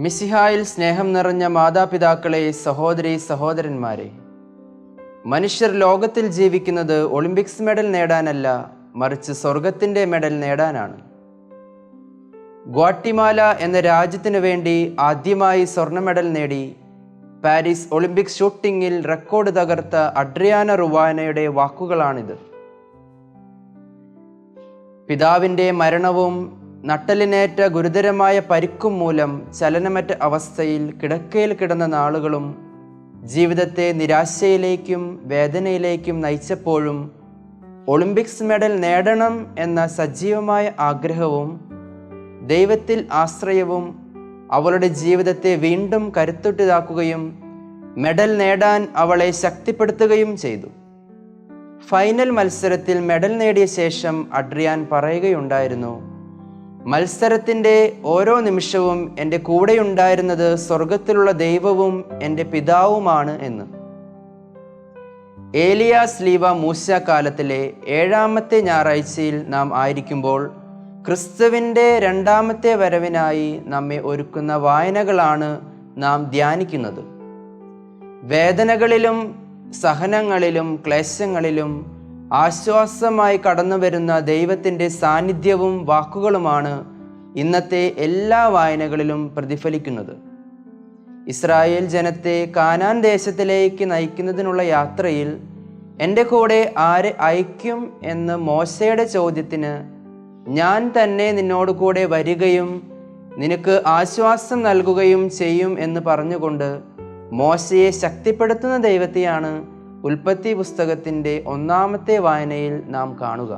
മിശിഹായിൽ സ്നേഹം നിറഞ്ഞ മാതാപിതാക്കളെ, സഹോദരി സഹോദരന്മാരെ, മനുഷ്യർ ലോകത്തിൽ ജീവിക്കുന്നത് ഒളിമ്പിക്സ് മെഡൽ നേടാനല്ല, മറിച്ച് സ്വർഗത്തിൻ്റെ മെഡൽ നേടാനാണ്. ഗ്വാട്ടിമാല എന്ന രാജ്യത്തിനു വേണ്ടി ആദ്യമായി സ്വർണ്ണ മെഡൽ നേടി പാരീസ് ഒളിമ്പിക്സ് ഷൂട്ടിങ്ങിൽ റെക്കോർഡ് തകർത്ത അഡ്രിയാന റുവാനയുടെ വാക്കുകളാണിത്. പിതാവിൻ്റെ മരണവും നട്ടലിനേറ്റ ഗുരുതരമായ പരിക്കും മൂലം ചലനമറ്റ അവസ്ഥയിൽ കിടക്കയിൽ കിടന്ന നാളുകളും ജീവിതത്തെ നിരാശയിലേക്കും വേദനയിലേക്കും നയിച്ചപ്പോഴും ഒളിമ്പിക്സ് മെഡൽ നേടണം എന്ന സജീവമായ ആഗ്രഹവും ദൈവത്തിൽ ആശ്രയവും അവളുടെ ജീവിതത്തെ വീണ്ടും കരുത്തുറ്റതാക്കുകയും മെഡൽ നേടാൻ അവളെ ശക്തിപ്പെടുത്തുകയും ചെയ്തു. ഫൈനൽ മത്സരത്തിൽ മെഡൽ നേടിയ ശേഷം അഡ്രിയാൻ പറയുകയുണ്ടായിരുന്നു, മത്സരത്തിൻ്റെ ഓരോ നിമിഷവും എൻ്റെ കൂടെയുണ്ടായിരുന്നത് സ്വർഗത്തിലുള്ള ദൈവവും എൻ്റെ പിതാവുമാണ് എന്ന്. ഏലിയ സ്ലീവ മൂശ കാലത്തിലെ 7ാമത്തെ ഞായറാഴ്ചയിൽ നാം ആയിരിക്കുമ്പോൾ ക്രിസ്തുവിൻ്റെ 2ാമത്തെ വരവിനായി നമ്മെ ഒരുക്കുന്ന വായനകളാണ് നാം ധ്യാനിക്കുന്നത്. വേദനകളിലും സഹനങ്ങളിലും ക്ലേശങ്ങളിലും ആശ്വാസമായി കടന്നു വരുന്ന ദൈവത്തിൻ്റെ സാന്നിധ്യവും വാക്കുകളുമാണ് ഇന്നത്തെ എല്ലാ വായനകളിലും പ്രതിഫലിക്കുന്നത്. ഇസ്രായേൽ ജനത്തെ കാനാൻ ദേശത്തിലേക്ക് നയിക്കുന്നതിനുള്ള യാത്രയിൽ എൻ്റെ കൂടെ ആരെ അയക്കും എന്ന് മോശയുടെ ചോദ്യത്തിന് ഞാൻ തന്നെ നിന്നോട് കൂടെ വരികയും നിനക്ക് ആശ്വാസം നൽകുകയും ചെയ്യും എന്ന് പറഞ്ഞുകൊണ്ട് മോശയെ ശക്തിപ്പെടുത്തുന്ന ദൈവത്തെയാണ് ഉൽപ്പത്തി പുസ്തകത്തിൻ്റെ 1ാമത്തെ വായനയിൽ നാം കാണുക.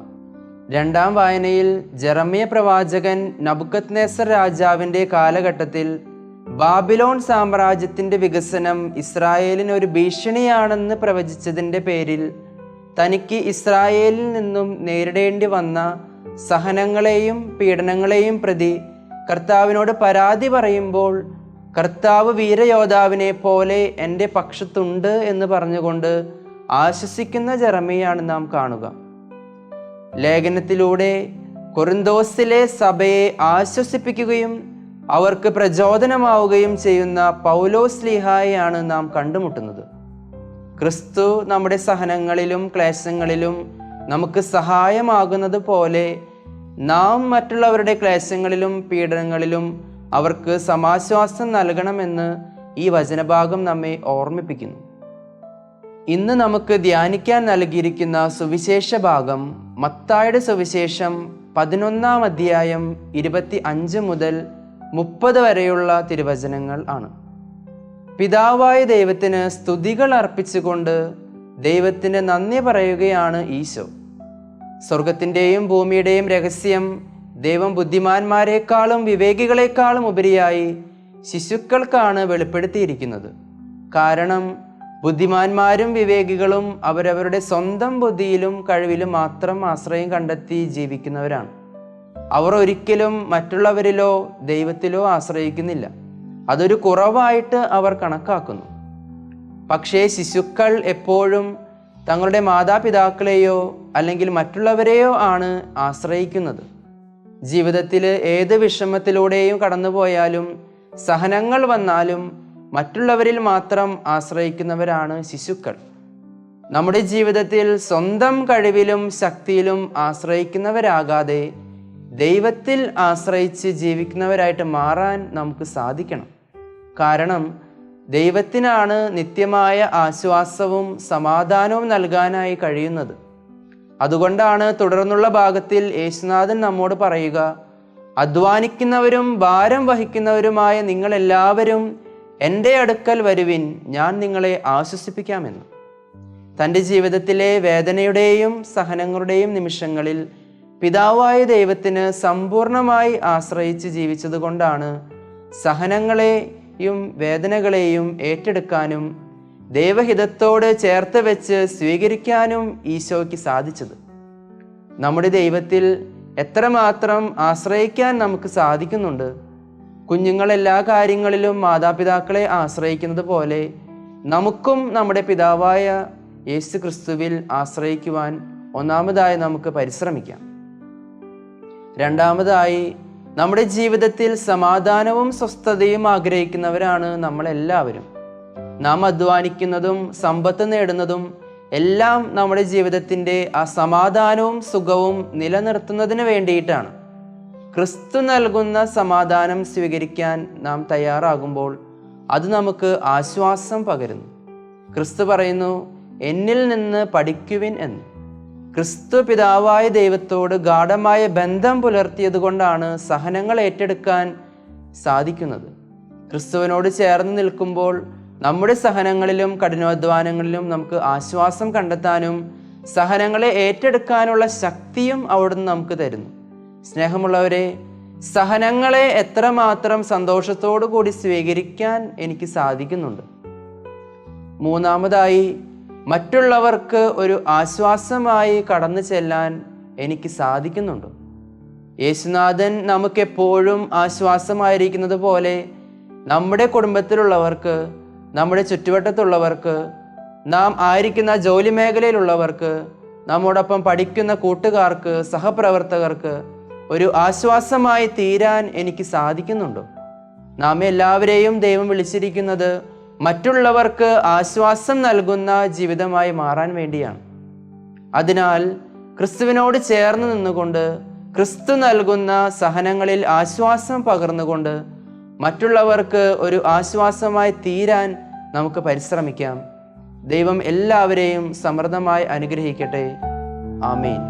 2ാം വായനയിൽ ജെറമ്യ പ്രവാചകൻ നബുക്കദ്നേസർ രാജാവിൻ്റെ കാലഘട്ടത്തിൽ ബാബിലോൺ സാമ്രാജ്യത്തിൻ്റെ വികസനം ഇസ്രായേലിന് ഒരു ഭീഷണിയാണെന്ന് പ്രവചിച്ചതിൻ്റെ പേരിൽ തനിക്ക് ഇസ്രായേലിൽ നിന്നും നേരിടേണ്ടി വന്ന സഹനങ്ങളെയും പീഡനങ്ങളെയും പ്രതി കർത്താവിനോട് പരാതി പറയുമ്പോൾ കർത്താവ് വീരയോദ്ധാവിനെ പോലെ എൻ്റെ പക്ഷത്തുണ്ട് എന്ന് പറഞ്ഞുകൊണ്ട് ആശ്വസിക്കുന്ന ജെറമ്യയാണ് നാം കാണുക. ലേഖനത്തിലൂടെ കൊറിന്തോസിലെ സഭയെ ആശ്വസിപ്പിക്കുകയും അവർക്ക് പ്രചോദനമാവുകയും ചെയ്യുന്ന പൗലോസ്ലീഹായെയാണ് നാം കണ്ടുമുട്ടുന്നത്. ക്രിസ്തു നമ്മുടെ സഹനങ്ങളിലും ക്ലേശങ്ങളിലും നമുക്ക് സഹായമാകുന്നത് പോലെ നാം മറ്റുള്ളവരുടെ ക്ലേശങ്ങളിലും പീഡനങ്ങളിലും അവർക്ക് സമാശ്വാസം നൽകണമെന്ന് ഈ വചനഭാഗം നമ്മെ ഓർമ്മിപ്പിക്കുന്നു. ഇന്ന് നമുക്ക് ധ്യാനിക്കാൻ നൽകിയിരിക്കുന്ന സുവിശേഷ ഭാഗം മത്തായിയുടെ സുവിശേഷം 11-ാം അധ്യായം 25 മുതൽ 30 വരെയുള്ള തിരുവചനങ്ങൾ ആണ്. പിതാവായ ദൈവത്തിന് സ്തുതികൾ അർപ്പിച്ചുകൊണ്ട് ദൈവത്തിന് നന്ദി പറയുകയാണ് ഈശോ. സ്വർഗത്തിൻ്റെയും ഭൂമിയുടെയും രഹസ്യം ദൈവം ബുദ്ധിമാന്മാരെക്കാളും വിവേകികളെക്കാളും ഉപരിയായി ശിശുക്കൾക്കാണ് വെളിപ്പെടുത്തിയിരിക്കുന്നത്. കാരണം ബുദ്ധിമാന്മാരും വിവേകികളും അവരവരുടെ സ്വന്തം ബുദ്ധിയിലും കഴിവിലും മാത്രം ആശ്രയം കണ്ടെത്തി ജീവിക്കുന്നവരാണ്. അവർ ഒരിക്കലും മറ്റുള്ളവരിലോ ദൈവത്തിലോ ആശ്രയിക്കുന്നില്ല. അതൊരു കുറവായിട്ട് അവർ കണക്കാക്കുന്നു. പക്ഷേ ശിശുക്കൾ എപ്പോഴും തങ്ങളുടെ മാതാപിതാക്കളെയോ അല്ലെങ്കിൽ മറ്റുള്ളവരെയോ ആണ് ആശ്രയിക്കുന്നത്. ജീവിതത്തിൽ ഏത് വിഷമത്തിലൂടെയും കടന്നുപോയാലും സഹനങ്ങൾ വന്നാലും മറ്റുള്ളവരിൽ മാത്രം ആശ്രയിക്കുന്നവരാണ് ശിശുക്കൾ. നമ്മുടെ ജീവിതത്തിൽ സ്വന്തം കഴിവിലും ശക്തിയിലും ആശ്രയിക്കുന്നവരാകാതെ ദൈവത്തിൽ ആശ്രയിച്ച് ജീവിക്കുന്നവരായിട്ട് മാറാൻ നമുക്ക് സാധിക്കണം. കാരണം ദൈവത്തിനാണ് നിത്യമായ ആശ്വാസവും സമാധാനവും നൽകാനായി കഴിയുന്നത്. അതുകൊണ്ടാണ് തുടർന്നുള്ള ഭാഗത്തിൽ യേശുനാഥൻ നമ്മോട് പറയുക, അധ്വാനിക്കുന്നവരും ഭാരം വഹിക്കുന്നവരുമായ നിങ്ങളെല്ലാവരും എൻ്റെ അടുക്കൽ വരുവിൻ, ഞാൻ നിങ്ങളെ ആശ്വസിപ്പിക്കാമെന്ന്. തൻ്റെ ജീവിതത്തിലെ വേദനയുടെയും സഹനങ്ങളുടെയും നിമിഷങ്ങളിൽ പിതാവായ ദൈവത്തിന് സമ്പൂർണമായി ആശ്രയിച്ച് ജീവിച്ചതുകൊണ്ടാണ് സഹനങ്ങളെയും വേദനകളെയും ഏറ്റെടുക്കാനും ദൈവഹിതത്തോട് ചേർത്ത് വെച്ച് സ്വീകരിക്കാനും ഈശോയ്ക്ക് സാധിച്ചത്. നമ്മുടെ ദൈവത്തിൽ എത്രമാത്രം ആശ്രയിക്കാൻ നമുക്ക് സാധിക്കുന്നുണ്ട്. കുഞ്ഞുങ്ങൾ എല്ലാ കാര്യങ്ങളിലും മാതാപിതാക്കളെ ആശ്രയിക്കുന്നത് പോലെ നമുക്കും നമ്മുടെ പിതാവായ യേശു ക്രിസ്തുവിൽ ആശ്രയിക്കുവാൻ ഒന്നാമതായി നമുക്ക് പരിശ്രമിക്കാം. രണ്ടാമതായി നമ്മുടെ ജീവിതത്തിൽ സമാധാനവും സ്വസ്ഥതയും ആഗ്രഹിക്കുന്നവരാണ് നമ്മളെല്ലാവരും. നാം അധ്വാനിക്കുന്നതും സമ്പത്ത് നേടുന്നതും എല്ലാം നമ്മുടെ ജീവിതത്തിൻ്റെ ആ സമാധാനവും സുഖവും നിലനിർത്തുന്നതിന് വേണ്ടിയിട്ടാണ്. ക്രിസ്തു നൽകുന്ന സമാധാനം സ്വീകരിക്കാൻ നാം തയ്യാറാകുമ്പോൾ അത് നമുക്ക് ആശ്വാസം പകരുന്നു. ക്രിസ്തു പറയുന്നു, എന്നിൽ നിന്ന് പഠിക്കുവിൻ എന്ന്. ക്രിസ്തു പിതാവായ ദൈവത്തോട് ഗാഢമായ ബന്ധം പുലർത്തിയത് കൊണ്ടാണ് സഹനങ്ങൾ ഏറ്റെടുക്കാൻ സാധിക്കുന്നത്. ക്രിസ്തുവിനോട് ചേർന്ന് നിൽക്കുമ്പോൾ നമ്മുടെ സഹനങ്ങളിലും കഠിനാധ്വാനങ്ങളിലും നമുക്ക് ആശ്വാസം കണ്ടെത്താനും സഹനങ്ങളെ ഏറ്റെടുക്കാനുള്ള ശക്തിയും അവിടുന്ന് നമുക്ക് തരുന്നു. സ്നേഹമുള്ളവരെ, സഹനങ്ങളെ എത്രമാത്രം സന്തോഷത്തോടു കൂടി സ്വീകരിക്കാൻ എനിക്ക് സാധിക്കുന്നുണ്ട്. മൂന്നാമതായി, മറ്റുള്ളവർക്ക് ഒരു ആശ്വാസമായി കടന്നു ചെല്ലാൻ എനിക്ക് സാധിക്കുന്നുണ്ട്. യേശുനാഥൻ നമുക്കെപ്പോഴും ആശ്വാസമായിരിക്കുന്നത് പോലെ നമ്മുടെ കുടുംബത്തിലുള്ളവർക്ക്, നമ്മുടെ ചുറ്റുവട്ടത്തുള്ളവർക്ക്, നാം ആയിരിക്കുന്ന ജോലി മേഖലയിലുള്ളവർക്ക്, നമ്മോടൊപ്പം പഠിക്കുന്ന കൂട്ടുകാർക്ക്, സഹപ്രവർത്തകർക്ക് ഒരു ആശ്വാസമായി തീരാൻ എനിക്ക് സാധിക്കുന്നുണ്ടോ? നാം എല്ലാവരെയും ദൈവം വിളിച്ചിരിക്കുന്നത് മറ്റുള്ളവർക്ക് ആശ്വാസം നൽകുന്ന ജീവിതമായി മാറാൻ വേണ്ടിയാണ്. അതിനാൽ ക്രിസ്തുവിനോട് ചേർന്ന് നിന്നുകൊണ്ട് ക്രിസ്തു നൽകുന്ന സഹനങ്ങളിൽ ആശ്വാസം പകർന്നുകൊണ്ട് മറ്റുള്ളവർക്ക് ഒരു ആശ്വാസമായി തീരാൻ നമുക്ക് പരിശ്രമിക്കാം. ദൈവം എല്ലാവരെയും സമൃദ്ധമായി അനുഗ്രഹിക്കട്ടെ. ആമേൻ.